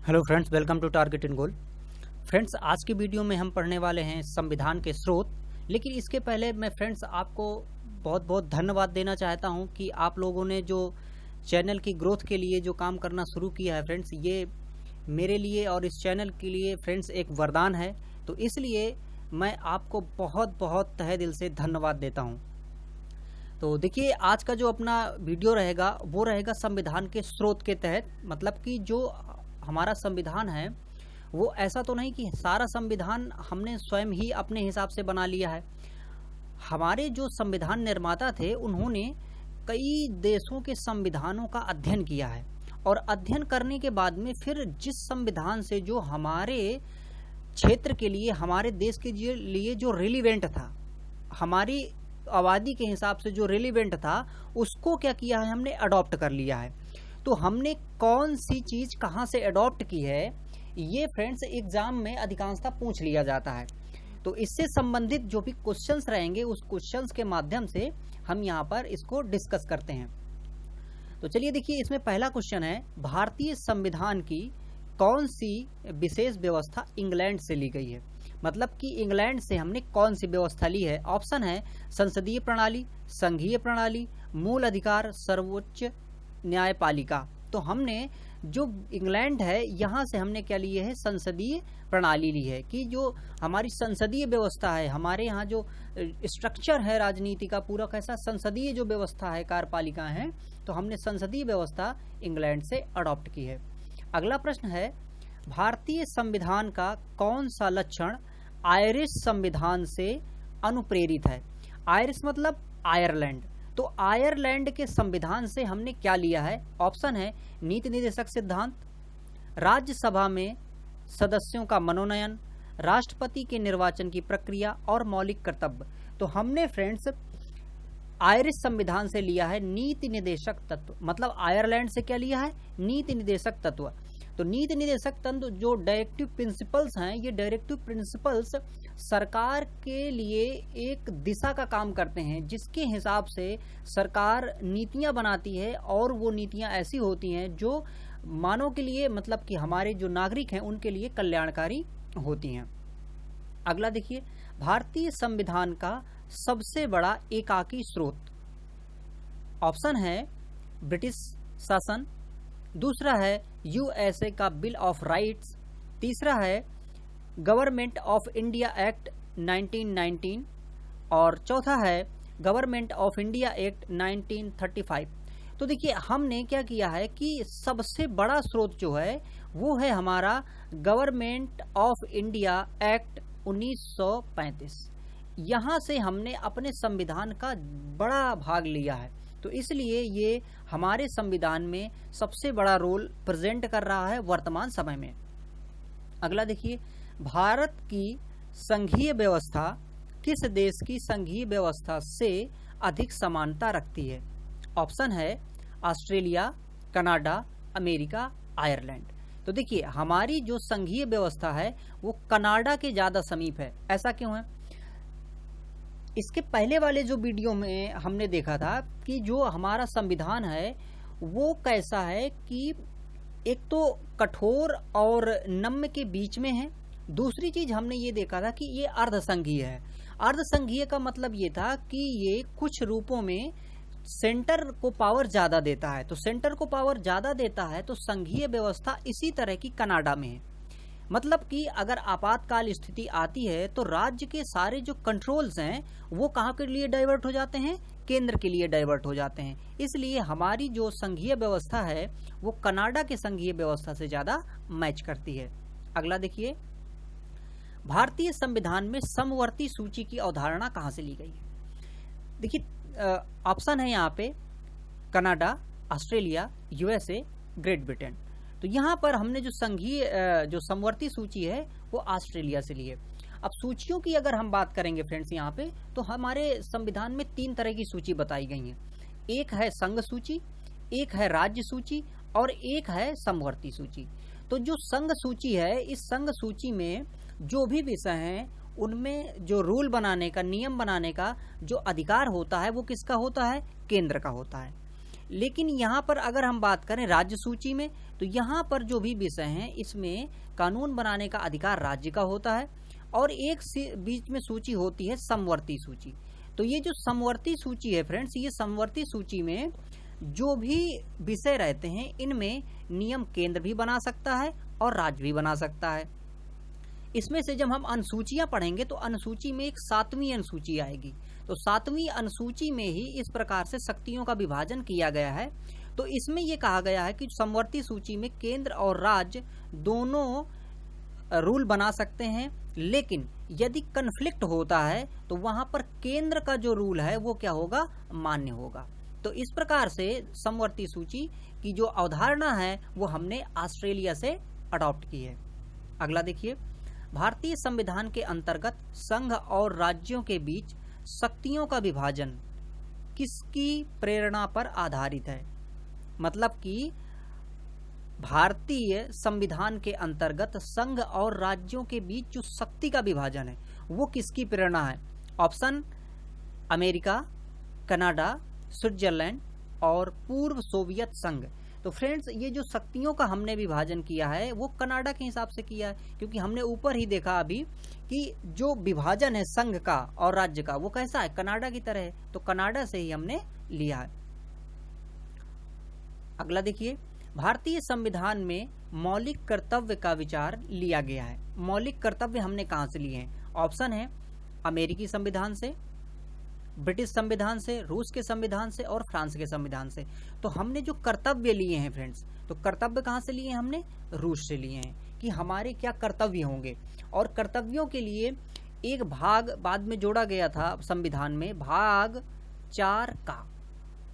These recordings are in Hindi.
Hello friends, welcome to target in goal. Friends, आज की वीडियो में हम पढ़ने वाले हैं संविधान के स्रोत। लेकिन इसके पहले मैं फ्रेंड्स आपको बहुत बहुत धन्यवाद देना चाहता हूं कि आप लोगों ने जो चैनल की ग्रोथ के लिए जो काम करना शुरू किया है फ्रेंड्स, ये मेरे लिए और इस चैनल के लिए फ्रेंड्स एक वरदान है। तो इसलिए मैं आपको बहुत बहुत तहे दिल से धन्यवाद देता हूँ। तो देखिए, आज का जो अपना वीडियो रहेगा वो रहेगा संविधान के स्रोत के तहत। मतलब कि जो हमारा संविधान है वो ऐसा तो नहीं कि सारा संविधान हमने स्वयं ही अपने हिसाब से बना लिया है। हमारे जो संविधान निर्माता थे उन्होंने कई देशों के संविधानों का अध्ययन किया है, और अध्ययन करने के बाद में फिर जिस संविधान से जो हमारे क्षेत्र के लिए, हमारे देश के लिए जो रिलीवेंट था, हमारी आबादी के हिसाब से जो रिलीवेंट था, उसको क्या किया है, हमने अडॉप्ट कर लिया है। तो हमने कौन सी चीज कहाँ से अडॉप्ट की है, ये फ्रेंड्स एग्जाम में अधिकांशतः पूछ लिया जाता है। तो इससे संबंधित जो भी क्वेश्चंस रहेंगे उस क्वेश्चंस के माध्यम से हम यहाँ पर इसको डिस्कस करते हैं। तो चलिए देखिए, इसमें पहला क्वेश्चन है, भारतीय संविधान की कौन सी विशेष व्यवस्था इंग्लैंड से ली गई है। मतलब कि इंग्लैंड से हमने कौन सी व्यवस्था ली है। ऑप्शन है संसदीय प्रणाली, संघीय प्रणाली, मूल अधिकार, सर्वोच्च न्यायपालिका। तो हमने जो इंग्लैंड है यहाँ से हमने क्या लिए है, संसदीय प्रणाली ली है। कि जो हमारी संसदीय व्यवस्था है, हमारे यहाँ जो स्ट्रक्चर है राजनीति का पूरा कैसा, संसदीय जो व्यवस्था है, कार्यपालिका है, तो हमने संसदीय व्यवस्था इंग्लैंड से अडॉप्ट की है। अगला प्रश्न है, भारतीय संविधान का कौन सा लक्षण आयरिश संविधान से अनुप्रेरित है। आयरिश मतलब आयरलैंड। तो आयरलैंड के संविधान से हमने क्या लिया है। ऑप्शन है नीति निर्देशक सिद्धांत, राज्यसभा में सदस्यों का मनोनयन, राष्ट्रपति के निर्वाचन की प्रक्रिया और मौलिक कर्तव्य। तो हमने फ्रेंड्स आयरिश संविधान से लिया है नीति निर्देशक तत्व। मतलब आयरलैंड से क्या लिया है, नीति निर्देशक तत्व। तो नीति निर्देशक तंत्र जो डायरेक्टिव प्रिंसिपल्स हैं, ये डायरेक्टिव प्रिंसिपल्स सरकार के लिए एक दिशा का काम करते हैं, जिसके हिसाब से सरकार नीतियां बनाती है, और वो नीतियां ऐसी होती हैं जो मानव के लिए, मतलब कि हमारे जो नागरिक हैं उनके लिए कल्याणकारी होती हैं। अगला देखिए, भारतीय संविधान का सबसे बड़ा एकाकी स्रोत। ऑप्शन है ब्रिटिश शासन, दूसरा है यूएसए का बिल ऑफ राइट्स, तीसरा है गवर्नमेंट ऑफ इंडिया एक्ट 1919, और चौथा है गवर्नमेंट ऑफ इंडिया एक्ट 1935। तो देखिए, हमने क्या किया है कि सबसे बड़ा स्रोत जो है वो है हमारा गवर्नमेंट ऑफ इंडिया एक्ट 1935। यहाँ से हमने अपने संविधान का बड़ा भाग लिया है। तो इसलिए ये हमारे संविधान में सबसे बड़ा रोल प्रेजेंट कर रहा है वर्तमान समय में। अगला देखिए, भारत की संघीय व्यवस्था किस देश की संघीय व्यवस्था से अधिक समानता रखती है। ऑप्शन है ऑस्ट्रेलिया, कनाडा, अमेरिका, आयरलैंड। तो देखिए, हमारी जो संघीय व्यवस्था है वो कनाडा के ज्यादा समीप है। ऐसा क्यों है, इसके पहले वाले जो वीडियो में हमने देखा था कि जो हमारा संविधान है वो कैसा है कि एक तो कठोर और नम्य के बीच में है। दूसरी चीज हमने ये देखा था कि ये अर्धसंघीय है। अर्धसंघीय का मतलब ये था कि ये कुछ रूपों में सेंटर को पावर ज्यादा देता है। तो सेंटर को पावर ज्यादा देता है तो संघीय व्यवस्था इसी तरह की कनाडा में है। मतलब कि अगर आपातकाल स्थिति आती है तो राज्य के सारे जो कंट्रोल्स हैं वो कहाँ के लिए डाइवर्ट हो जाते हैं, केंद्र के लिए डाइवर्ट हो जाते हैं। इसलिए हमारी जो संघीय व्यवस्था है वो कनाडा के संघीय व्यवस्था से ज्यादा मैच करती है। अगला देखिए, भारतीय संविधान में समवर्ती सूची की अवधारणा कहाँ से ली गई है। देखिए, ऑप्शन है यहाँ पे Canada, Australia, USA, great Britain. तो यहाँ पर हमने जो संघीय जो समवर्ती सूची है वो ऑस्ट्रेलिया से ली है। अब सूचियों की अगर हम बात करेंगे फ्रेंड्स यहाँ पे, तो हमारे संविधान में 3 तरह की सूची बताई गई है। एक है संघ सूची, एक है राज्य सूची, और एक है समवर्ती सूची। तो जो संघ सूची है, इस संघ सूची में जो भी विषय हैं उनमें जो रूल बनाने का, नियम बनाने का जो अधिकार होता है वो किसका होता है, केंद्र का होता है। लेकिन यहाँ पर अगर हम बात करें राज्य सूची में, तो यहाँ पर जो भी विषय हैं इसमें कानून बनाने का अधिकार राज्य का होता है, और एक बीच में सूची होती है समवर्ती सूची। तो ये जो समवर्ती सूची है फ्रेंड्स, ये समवर्ती सूची में जो भी विषय रहते हैं इनमें नियम केंद्र भी बना सकता है और राज्य भी बना सकता है। इसमें से जब हम अनुसूचियां पढ़ेंगे तो अनुसूची में एक 7वीं अनुसूची आएगी। तो 7वीं अनुसूची में ही इस प्रकार से शक्तियों का विभाजन किया गया है। तो इसमें यह कहा गया है कि समवर्ती सूची में केंद्र और राज्य दोनों रूल बना सकते हैं, लेकिन यदि कन्फ्लिक्ट होता है तो वहां पर केंद्र का जो रूल है वो क्या होगा, मान्य होगा। तो इस प्रकार से समवर्ती सूची की जो अवधारणा है वो हमने ऑस्ट्रेलिया से अडॉप्ट की है। अगला देखिए, भारतीय संविधान के अंतर्गत संघ और राज्यों के बीच शक्तियों का विभाजन किसकी प्रेरणा पर आधारित है? मतलब कि भारतीय संविधान के अंतर्गत संघ और राज्यों के बीच जो शक्ति का विभाजन है वो किसकी प्रेरणा है? ऑप्शन अमेरिका, कनाडा, स्विट्जरलैंड और पूर्व सोवियत संघ। तो फ्रेंड्स, ये जो शक्तियों का हमने विभाजन किया है वो कनाडा के हिसाब से किया है, क्योंकि हमने ऊपर ही देखा अभी कि जो विभाजन है संघ का और राज्य का वो कैसा है, कनाडा की तरह है। तो कनाडा से ही हमने लिया है। अगला देखिए, भारतीय संविधान में मौलिक कर्तव्य का विचार लिया गया है। मौलिक कर्तव्य हमने कहां से लिए हैं? ऑप्शन है अमेरिकी संविधान से, ब्रिटिश संविधान से, रूस के संविधान से और फ्रांस के संविधान से। तो हमने जो कर्तव्य लिए हैं फ्रेंड्स, तो कर्तव्य कहां से लिए हैं? हमने रूस से लिए हैं कि हमारे क्या कर्तव्य होंगे। और कर्तव्यों के लिए एक भाग बाद में जोड़ा गया था संविधान में, भाग 4 का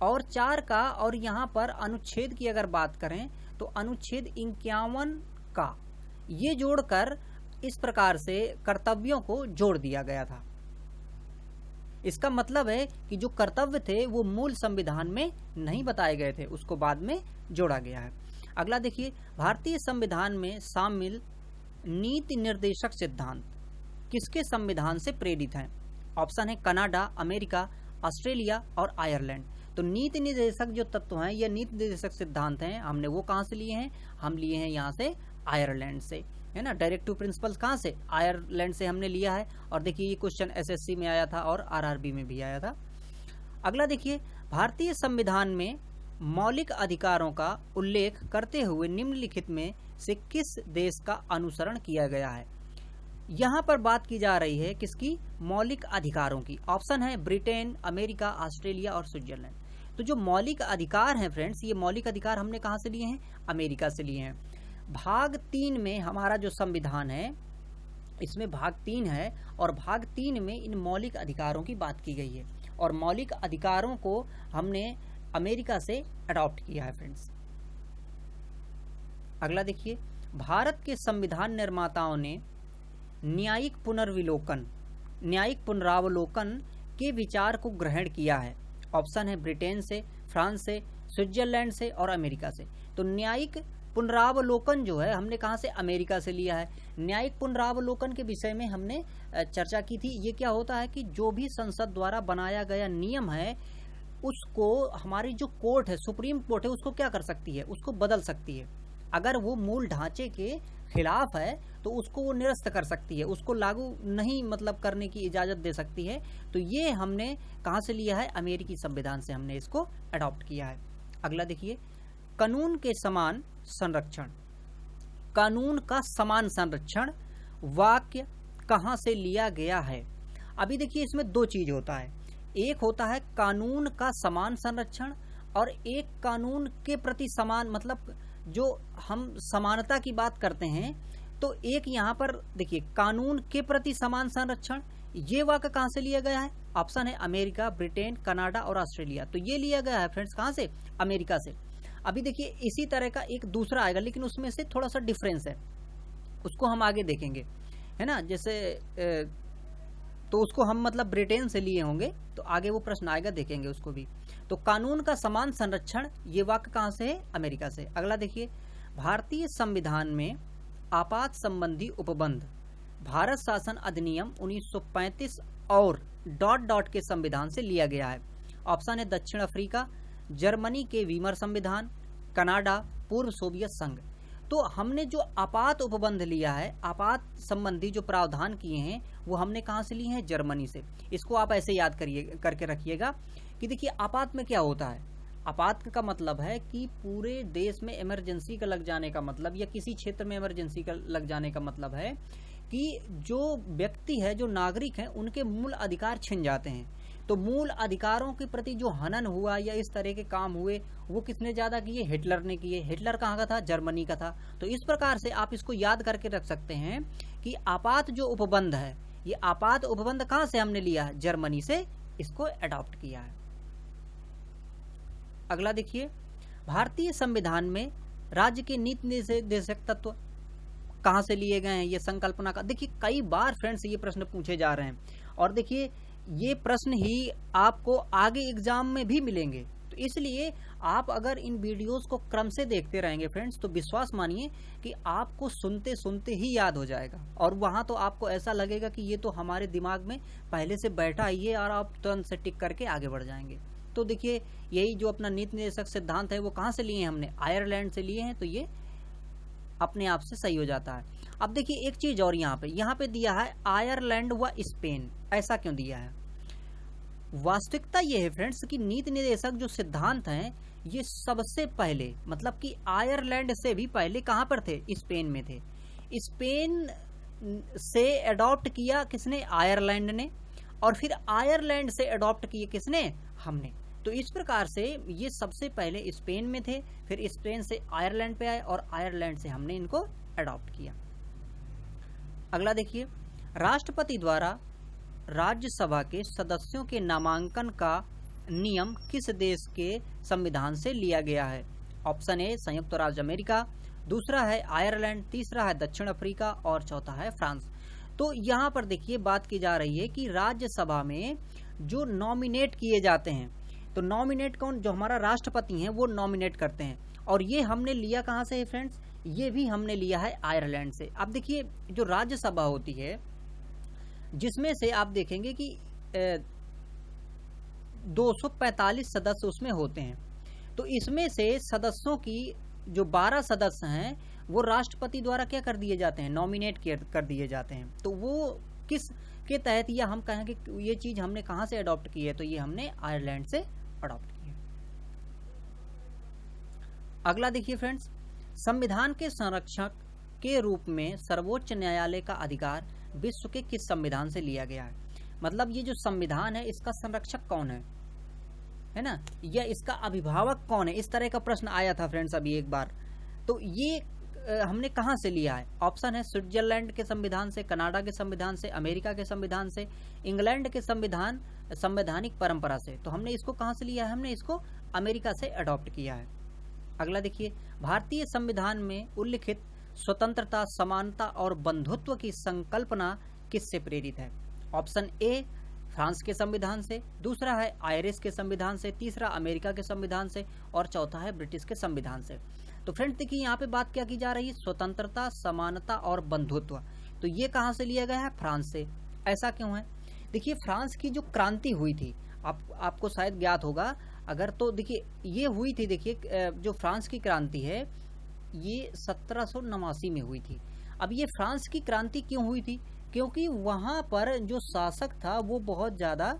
और 4 का, और यहाँ पर अनुच्छेद की अगर बात करें तो अनुच्छेद 51 का, ये जोड़कर इस प्रकार से कर्तव्यों को जोड़ दिया गया था। इसका मतलब है कि जो कर्तव्य थे वो मूल संविधान में नहीं बताए गए थे, उसको बाद में जोड़ा गया है। अगला देखिए, भारतीय संविधान में शामिल नीति निर्देशक सिद्धांत किसके संविधान से प्रेरित हैं? ऑप्शन है कनाडा, अमेरिका, ऑस्ट्रेलिया और आयरलैंड। तो नीति निर्देशक जो तत्व हैं, ये नीति निर्देशक सिद्धांत हैं, हमने वो कहां से लिए हैं? हम लिए हैं यहाँ से आयरलैंड से, है ना। डायरेक्टिव प्रिंसिपल्स कहाँ से? आयरलैंड से हमने लिया है। और देखिए ये क्वेश्चन एसएससी में आया था और आरआरबी में भी आया था। अगला देखिए, भारतीय संविधान में मौलिक अधिकारों का उल्लेख करते हुए निम्नलिखित में से किस देश का अनुसरण किया गया है? यहाँ पर बात की जा रही है किसकी? मौलिक अधिकारों की। ऑप्शन है ब्रिटेन, अमेरिका, ऑस्ट्रेलिया और स्विट्जरलैंड। तो जो मौलिक अधिकार हैं फ्रेंड्स, ये मौलिक अधिकार हमने कहाँ से लिए हैं? अमेरिका से लिए हैं। भाग 3 में हमारा जो संविधान है, इसमें भाग 3 है और भाग 3 में इन मौलिक अधिकारों की बात की गई है और मौलिक अधिकारों को हमने अमेरिका से अडॉप्ट किया है फ्रेंड्स। अगला देखिए, भारत के संविधान निर्माताओं ने न्यायिक पुनरावलोकन के विचार को ग्रहण किया है। ऑप्शन है ब्रिटेन से, फ्रांस से, स्विट्जरलैंड से और अमेरिका से। तो न्यायिक पुनरावलोकन जो है हमने कहां से? अमेरिका से लिया है। न्यायिक पुनरावलोकन के विषय में हमने चर्चा की थी। ये क्या होता है कि जो भी संसद द्वारा बनाया गया नियम है उसको हमारी जो कोर्ट है, सुप्रीम कोर्ट है, उसको क्या कर सकती है? उसको बदल सकती है। अगर वो मूल ढांचे के खिलाफ है तो उसको वो निरस्त कर सकती है, उसको लागू नहीं मतलब करने की इजाजत दे सकती है। तो ये हमने कहां से लिया है? अमेरिकी संविधान से हमने इसको अडॉप्ट किया है। अगला देखिए, कानून के समान संरक्षण, कानून का समान संरक्षण वाक्य कहां से लिया गया है? अभी देखिए इसमें 2 चीज होता है, एक होता है कानून का समान संरक्षण और एक कानून के प्रति समान, मतलब जो हम समानता की बात करते हैं। तो एक यहाँ पर देखिए कानून के प्रति समान संरक्षण, ये वाक्य कहां से लिया गया है? ऑप्शन है अमेरिका, ब्रिटेन, कनाडा और ऑस्ट्रेलिया। तो ये लिया गया है फ्रेंड्स कहां से? अमेरिका से। अभी देखिए इसी तरह का एक दूसरा आएगा, लेकिन उसमें से थोड़ा सा डिफरेंस है, उसको हम आगे देखेंगे, है ना। जैसे तो उसको हम मतलब ब्रिटेन से लिए होंगे, तो आगे वो प्रश्न आएगा, देखेंगे उसको भी। तो कानून का समान संरक्षण, ये वाक्य कहां से है? अमेरिका से। अगला देखिए, भारतीय संविधान में आपात संबंधी उपबंध भारत शासन अधिनियम 1935 और ... के संविधान से लिया गया है। ऑप्शन है दक्षिण अफ्रीका, जर्मनी के वीमर संविधान, कनाडा, पूर्व सोवियत संघ। तो हमने जो आपात उपबंध लिया है, आपात संबंधी जो प्रावधान किए हैं वो हमने कहाँ से लिए हैं? जर्मनी से। इसको आप ऐसे याद करके रखिएगा कि देखिए आपात में क्या होता है। आपात का मतलब है कि पूरे देश में इमरजेंसी का लग जाने का मतलब, या किसी क्षेत्र में इमरजेंसी का लग जाने का मतलब है कि जो व्यक्ति है, जो नागरिक हैं, उनके मूल अधिकार छिन जाते हैं। तो मूल अधिकारों के प्रति जो हनन हुआ या इस तरह के काम हुए वो किसने ज्यादा किए? हिटलर ने किए। हिटलर कहाँ का था? जर्मनी का था। तो इस प्रकार से आप इसको याद करके रख सकते हैं कि आपात जो उपबंध है, ये आपात उपबंध कहाँ से हमने लिया है? जर्मनी से इसको अडॉप्ट किया है। अगला देखिए, भारतीय संविधान में राज्य के नीति निर्देशक तत्व कहाँ से लिए गए हैं? ये संकल्पना का देखिए कई बार फ्रेंड्स ये प्रश्न पूछे जा रहे हैं, और देखिए ये प्रश्न ही आपको आगे एग्जाम में भी मिलेंगे। तो इसलिए आप अगर इन वीडियोस को क्रम से देखते रहेंगे फ्रेंड्स, तो विश्वास मानिए कि आपको सुनते सुनते ही याद हो जाएगा, और वहां तो आपको ऐसा लगेगा कि ये तो हमारे दिमाग में पहले से बैठा ही है, और आप तुरंत से टिक करके आगे बढ़ जाएंगे। तो देखिए यही जो अपना नीति निर्देशक सिद्धांत है वो कहाँ से लिए हैं? हमने आयरलैंड से लिए हैं। तो ये अपने आप से सही हो जाता है। अब देखिए एक चीज और यहाँ पे दिया है आयरलैंड व स्पेन। ऐसा क्यों दिया है? वास्तविकता ये है फ्रेंड्स कि नीति निर्देशक जो सिद्धांत हैं ये सबसे पहले, मतलब कि आयरलैंड से भी पहले कहाँ पर थे? स्पेन में थे। स्पेन से अडॉप्ट किया किसने? आयरलैंड ने। और फिर आयरलैंड से अडॉप्ट किए किसने? हमने। तो इस प्रकार से ये सबसे पहले स्पेन में थे, फिर स्पेन से आयरलैंड पे आए, और आयरलैंड से हमने इनको अडॉप्ट किया। अगला देखिए, राष्ट्रपति द्वारा राज्यसभा के सदस्यों के नामांकन का नियम किस देश के संविधान से लिया गया है? ऑप्शन ए संयुक्त राज्य अमेरिका, दूसरा है आयरलैंड, तीसरा है दक्षिण अफ्रीका, और चौथा है फ्रांस। तो यहाँ पर देखिए बात की जा रही है कि राज्यसभा में जो नॉमिनेट किए जाते हैं, तो नॉमिनेट कौन? जो हमारा राष्ट्रपति हैं वो नॉमिनेट करते हैं। और ये हमने लिया कहाँ से है फ्रेंड्स? ये भी हमने लिया है आयरलैंड से। अब देखिए जो राज्यसभा होती है, जिसमें से आप देखेंगे कि 245 सदस्य उसमें होते हैं। तो इसमें से सदस्यों की जो 12 सदस्य हैं वो राष्ट्रपति द्वारा क्या कर दिए जाते हैं? नॉमिनेट कर दिए जाते हैं। तो वो किस के तहत, या हम कहें कि ये चीज हमने कहां से अडॉप्ट की है? तो ये हमने आयरलैंड से अडॉप्ट की है। अगला देखिए फ्रेंड्स, संविधान के संरक्षक के रूप में सर्वोच्च न्यायालय का अधिकार विश्व के किस संविधान से लिया गया है? मतलब ये जो संविधान है इसका संरक्षक कौन है ना, या इसका अभिभावक कौन है? इस तरह का प्रश्न आया था फ्रेंड्स अभी एक बार। तो ये हमने कहां से लिया है? ऑप्शन है स्विट्जरलैंड के संविधान से, कनाडा के संविधान से, अमेरिका के संविधान से, इंग्लैंड के संवैधानिक परंपरा से। तो हमने इसको कहां से लिया है? हमने इसको अमेरिका से अडॉप्ट किया है। अगला देखिए, भारतीय संविधान में उल्लिखित स्वतंत्रता, समानता और बंधुत्व की संकल्पना किससे प्रेरित है? ऑप्शन ए फ्रांस के संविधान से, दूसरा है आयरिश के संविधान से, तीसरा अमेरिका के संविधान से, और चौथा है ब्रिटिश के संविधान से। तो फ्रेंड्स देखिए यहाँ पे बात क्या की जा रही है? स्वतंत्रता, समानता और बंधुत्व। तो ये कहाँ से लिया गया है? फ्रांस से। ऐसा क्यों है? देखिए फ्रांस की जो क्रांति हुई थी, आपको शायद ज्ञात होगा अगर, तो देखिए ये हुई थी, देखिए जो फ्रांस की क्रांति है ये 1789 में हुई थी। अब ये फ्रांस की क्रांति क्यों हुई थी? क्योंकि वहां पर जो शासक था वो बहुत ज्यादा,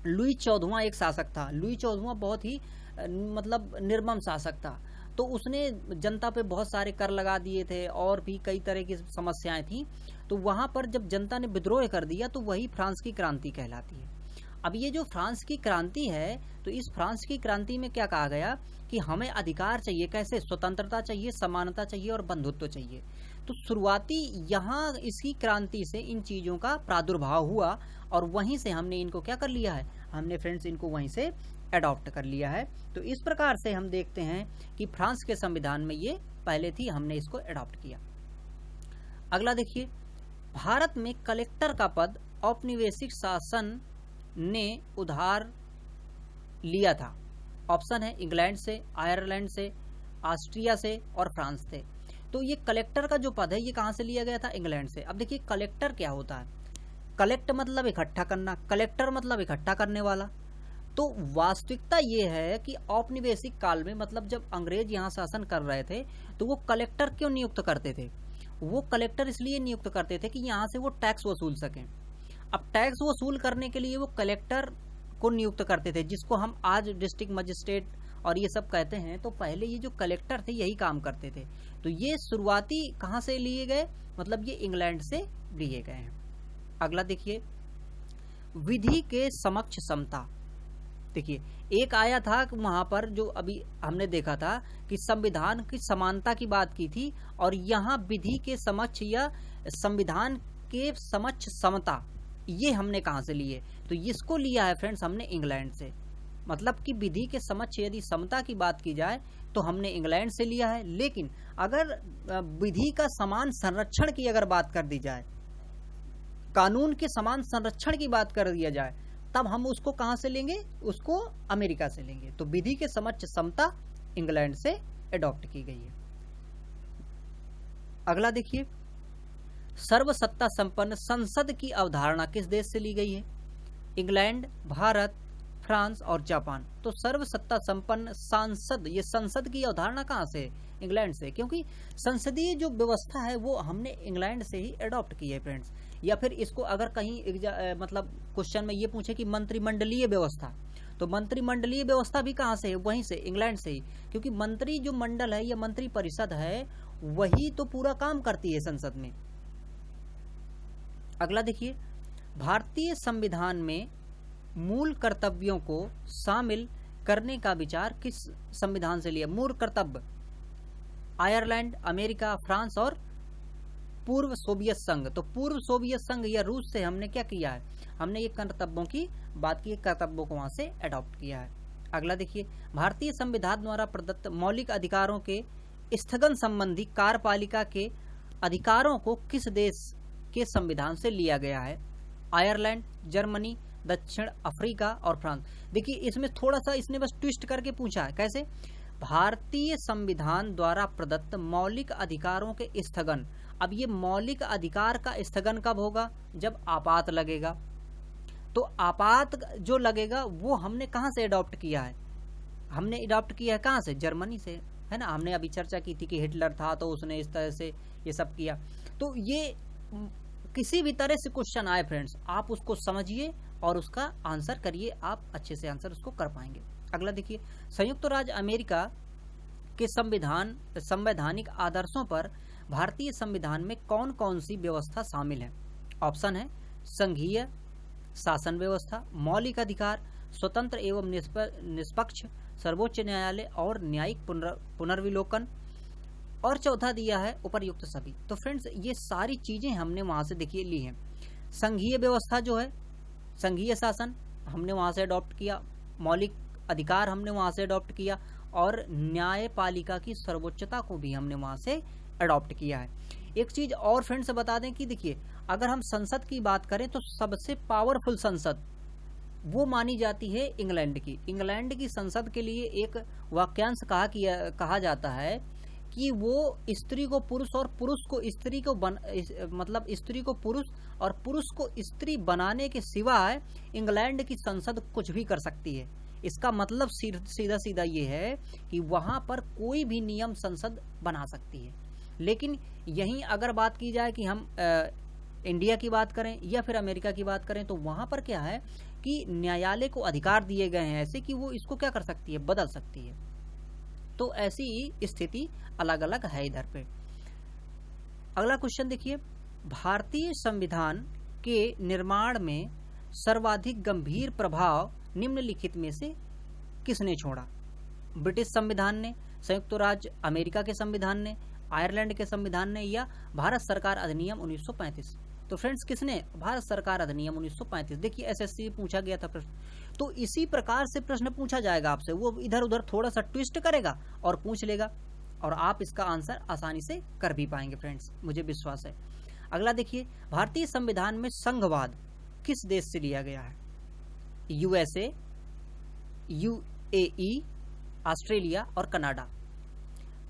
लुई 14वां एक शासक था। लुई 14वां बहुत ही मतलब निर्मम शासक था। तो उसने जनता पे बहुत सारे कर लगा दिए थे, और भी कई तरह की समस्याएं थी। तो वहां पर जब जनता ने विद्रोह कर दिया तो वही फ्रांस की क्रांति कहलाती है। अब ये जो फ्रांस की क्रांति है, तो इस फ्रांस की क्रांति में क्या कहा गया कि हमें अधिकार चाहिए। कैसे? स्वतंत्रता चाहिए, समानता चाहिए और बंधुत्व चाहिए। तो शुरुआती यहाँ इसकी क्रांति से इन चीजों का प्रादुर्भाव हुआ, और वहीं से हमने इनको क्या कर लिया है? हमने फ्रेंड्स इनको वहीं से अडॉप्ट कर लिया है। तो इस प्रकार से हम देखते हैं कि फ्रांस के संविधान में ये पहले थी, हमने इसको अडॉप्ट किया। अगला देखिए, भारत में कलेक्टर का पद औपनिवेशिक शासन ने उधार लिया था। ऑप्शन है इंग्लैंड से, आयरलैंड से, ऑस्ट्रिया से और फ्रांस से। तो ये कलेक्टर का जो पद है ये कहां से लिया गया था? इंग्लैंड से। अब देखिए कलेक्टर क्या होता है? कलेक्ट मतलब इकट्ठा करना, कलेक्टर मतलब इकट्ठा करने वाला। तो वास्तविकता ये है कि औपनिवेशिक काल में, मतलब जब अंग्रेज यहाँ शासन कर रहे थे, तो वो कलेक्टर क्यों नियुक्त करते थे? वो कलेक्टर इसलिए नियुक्त करते थे कि यहाँ से वो टैक्स वसूल सकें। अब टैक्स वसूल करने के लिए वो कलेक्टर को नियुक्त करते थे, जिसको हम आज डिस्ट्रिक्ट मजिस्ट्रेट और ये सब कहते हैं। तो पहले ये जो कलेक्टर थे यही काम करते थे। तो ये शुरुआती कहाँ से लिए गए, मतलब ये इंग्लैंड से लिए गए हैं। अगला देखिए, विधि के समक्ष समता। देखिए, एक आया था कि वहां पर जो अभी हमने देखा था कि संविधान की समानता की बात की थी, और यहाँ विधि के समक्ष या संविधान के समक्ष समता, ये हमने कहाँ से लिए? तो इसको लिया है फ्रेंड्स हमने इंग्लैंड से। मतलब कि विधि के समक्ष यदि समता की बात की जाए तो हमने इंग्लैंड से लिया है। लेकिन अगर विधि का समान संरक्षण की अगर बात कर दी जाए, कानून के समान संरक्षण की बात कर दिया जाए, तब हम उसको कहां से लेंगे? उसको अमेरिका से लेंगे। तो विधि के समक्ष समता इंग्लैंड से अडॉप्ट की गई है। अगला देखिए, सर्वसत्ता संपन्न संसद की अवधारणा किस देश से ली गई है? इंग्लैंड, भारत, फ्रांस और जापान। तो सर्वसत्ता संपन्न सांसद, ये संसद की अवधारणा कहां से? इंग्लैंड से, क्योंकि संसदीय जो व्यवस्था है वो हमने इंग्लैंड से ही अडॉप्ट की है फ्रेंड्स। या फिर इसको अगर कहीं मतलब क्वेश्चन में ये पूछे कि मंत्रिमंडलीय व्यवस्था, तो मंत्रिमंडलीय व्यवस्था भी कहां से है? वहीं से, इंग्लैंड से ही, क्योंकि मंत्री जो मंडल है या मंत्री परिषद है वही तो पूरा काम करती है संसद में। अगला देखिए, भारतीय संविधान में मूल कर्तव्यों को शामिल करने का विचार किस संविधान से लिया? मूल कर्तव्य आयरलैंड, अमेरिका, फ्रांस और पूर्व सोवियत संघ। तो पूर्व सोवियत संघ या रूस से हमने क्या किया है? हमने ये कर्तव्यों की बात की, कर्तव्यों को वहां से अडॉप्ट किया है। अगला देखिए, भारतीय संविधान द्वारा प्रदत्त मौलिक अधिकारों के स्थगन संबंधी कार्यपालिका के अधिकारों को किस देश के संविधान से लिया गया है? आयरलैंड, जर्मनी, दक्षिण अफ्रीका और फ्रांस। देखिए, इसमें थोड़ा सा इसने बस ट्विस्ट करके पूछा है। कैसे? भारतीय संविधान द्वारा प्रदत्त मौलिक अधिकारों के स्थगन। अब ये मौलिक अधिकार का स्थगन कब होगा? जब आपात लगेगा। तो आपात जो लगेगा वो हमने कहां से अडॉप्ट किया है? हमने अडॉप्ट किया है कहां से? जर्मनी से, है ना। हमने अभी चर्चा की थी कि हिटलर था तो उसने इस तरह से ये सब किया। तो ये किसी भी तरह से क्वेश्चन आए फ्रेंड्स, आप उसको समझिए और उसका आंसर करिए, आप अच्छे से आंसर उसको कर पाएंगे। अगला देखिए, संयुक्त राज्य अमेरिका के संवैधानिक आदर्शों पर भारतीय संविधान में कौन कौन सी व्यवस्था शामिल है? ऑप्शन है संघीय शासन व्यवस्था, मौलिक अधिकार, स्वतंत्र एवं निष्पक्ष सर्वोच्च न्यायालय और न्यायिक पुनर्विलोकन, और चौथा दिया है उपर्युक्त सभी। तो फ्रेंड्स, ये सारी चीजें हमने वहां से देखिए ली हैं। संघीय व्यवस्था जो है, संघीय शासन हमने वहां से अडॉप्ट किया, मौलिक अधिकार हमने वहां से अडॉप्ट किया, और न्यायपालिका की सर्वोच्चता को भी हमने वहां से अडॉप्ट किया है। एक चीज और फ्रेंड्स बता दें कि देखिए, अगर हम संसद की बात करें तो सबसे पावरफुल संसद वो मानी जाती है इंग्लैंड की। इंग्लैंड की संसद के लिए एक वाक्यांश कहा जाता है कि वो स्त्री को पुरुष और पुरुष को स्त्री को मतलब स्त्री को पुरुष और पुरुष को स्त्री बनाने के सिवाय इंग्लैंड की संसद कुछ भी कर सकती है। इसका मतलब सीधा सीधा ये है कि वहां पर कोई भी नियम संसद बना सकती है। लेकिन यहीं अगर बात की जाए कि हम इंडिया की बात करें या फिर अमेरिका की बात करें, तो वहां पर क्या है कि न्यायालय को अधिकार दिए गए हैं ऐसे कि वो इसको क्या कर सकती है? बदल सकती है। तो ऐसी स्थिति अलग अलग है इधर पे। अगला क्वेश्चन देखिए, भारतीय संविधान के निर्माण में सर्वाधिक गंभीर प्रभाव निम्नलिखित में से किसने छोड़ा? ब्रिटिश संविधान ने, संयुक्त राज्य अमेरिका के संविधान ने, आयरलैंड के संविधान ने, या भारत सरकार अधिनियम 1935? तो फ्रेंड्स, किसने? भारत सरकार अधिनियम 1935। देखिए, एसएससी पूछा गया था प्रश्न, तो इसी प्रकार से प्रश्न पूछा जाएगा आपसे। वो इधर उधर थोड़ा सा ट्विस्ट करेगा और पूछ लेगा, और आप इसका आंसर आसानी से कर भी पाएंगे फ्रेंड्स, मुझे विश्वास है। अगला देखिए, भारतीय संविधान में संघवाद किस देश से लिया गया है? यूएसए, यूएई, ऑस्ट्रेलिया और कनाडा।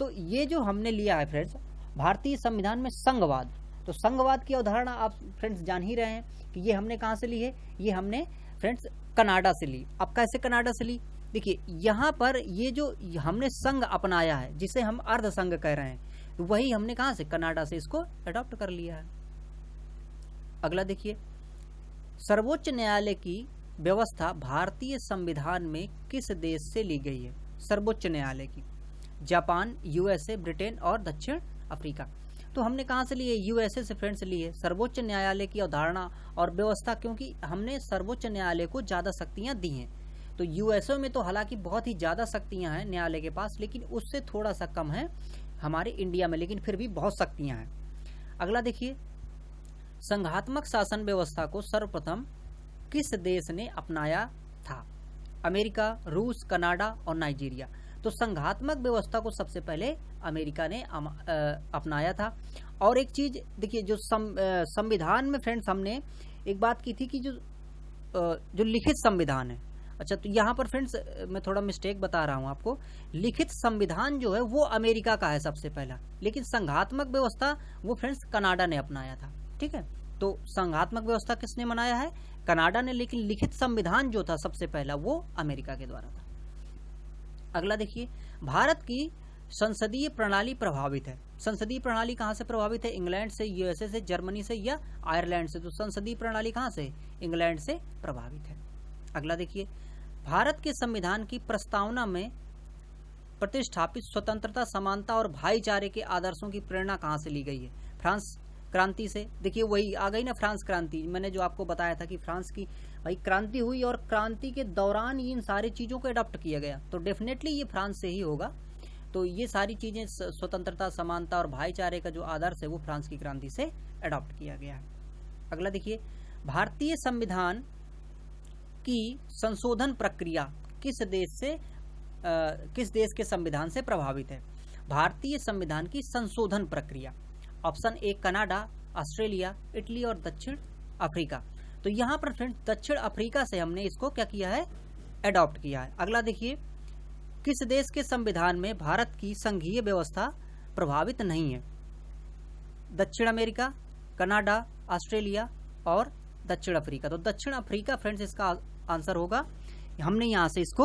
तो ये जो हमने लिया है फ्रेंड्स भारतीय संविधान में संघवाद, तो संघवाद की अवधारणा आप फ्रेंड्स जान ही रहे हैं कि ये हमने कहां से ली है? ये हमने फ्रेंड्स कनाडा से ली। अब कैसे कनाडा से ली? देखिए यहाँ पर ये जो हमने संघ अपनाया है, जिसे हम अर्ध संघ कह रहे हैं, तो वही हमने कहाँ से, कनाडा से इसको अडॉप्ट कर लिया है। अगला देखिए, सर्वोच्च न्यायालय की व्यवस्था भारतीय संविधान में किस देश से ली गई है? सर्वोच्च न्यायालय की, जापान, यूएसए, ब्रिटेन और दक्षिण अफ्रीका। तो हमने कहाँ से ली है? यूएसए से फ्रेंड्स ली है। सर्वोच्च न्यायालय की अवधारणा और व्यवस्था, क्योंकि हमने सर्वोच्च न्यायालय को ज़्यादा शक्तियाँ दी हैं। तो यूएसए में तो हालांकि बहुत ही ज़्यादा शक्तियाँ हैं न्यायालय के पास, लेकिन उससे थोड़ा सा कम है हमारे इंडिया में, लेकिन फिर भी बहुत शक्तियाँ हैं। अगला देखिए, संघात्मक शासन व्यवस्था को सर्वप्रथम किस देश ने अपनाया था? अमेरिका, रूस, कनाडा और नाइजीरिया। तो संघात्मक व्यवस्था को सबसे पहले अमेरिका ने अपनाया था। और एक चीज देखिए, जो संविधान में फ्रेंड्स हमने एक बात की थी कि जो लिखित संविधान है, अच्छा तो यहाँ पर फ्रेंड्स मैं थोड़ा मिस्टेक बता रहा हूँ आपको, लिखित संविधान जो है वो अमेरिका का है सबसे पहला, लेकिन संघात्मक व्यवस्था वो फ्रेंड्स कनाडा ने अपनाया था। ठीक है, तो संघात्मक व्यवस्था किसने बनाया है? कनाडा ने, लेकिन लिखित संविधान जो था सबसे पहला वो अमेरिका के द्वारा था। अगला देखिए, भारत की संसदीय प्रणाली प्रभावित है। संसदीय प्रणाली कहाँ से प्रभावित है? इंग्लैंड से, यूएसए से, जर्मनी से या आयरलैंड से। तो संसदीय प्रणाली कहाँ से? इंग्लैंड से प्रभावित है। अगला देखिए, भारत के संविधान की प्रस्तावना में प्रतिष्ठापित स्वतंत्रता, समानता और भाईचारे के आदर्शों की प्रेरणा कहाँ से ली गई है? फ्रांस क्रांति से। देखिए वही आ गई ना फ्रांस क्रांति, मैंने जो आपको बताया था कि फ्रांस की भाई क्रांति हुई और क्रांति के दौरान इन सारी चीज़ों को अडॉप्ट किया गया, तो डेफिनेटली ये फ्रांस से ही होगा। तो ये सारी चीज़ें, स्वतंत्रता, समानता और भाईचारे का जो आदर्श है वो फ्रांस की क्रांति से अडॉप्ट किया गया है। अगला देखिए, भारतीय संविधान की संशोधन प्रक्रिया किस देश के संविधान से प्रभावित है? भारतीय संविधान की संशोधन प्रक्रिया, option A Canada, Australia, Italy और दक्षिण अफ्रीका। तो यहाँ पर फ्रेंड्स दक्षिण अफ्रीका से हमने इसको क्या किया है? अडॉप्ट किया है। अगला देखिए, किस देश के संविधान में भारत की संघीय व्यवस्था प्रभावित नहीं है? दक्षिण अमेरिका, कनाडा, ऑस्ट्रेलिया और दक्षिण अफ्रीका। तो दक्षिण अफ्रीका फ्रेंड्स इसका आंसर होगा। हमने यहाँ से इसको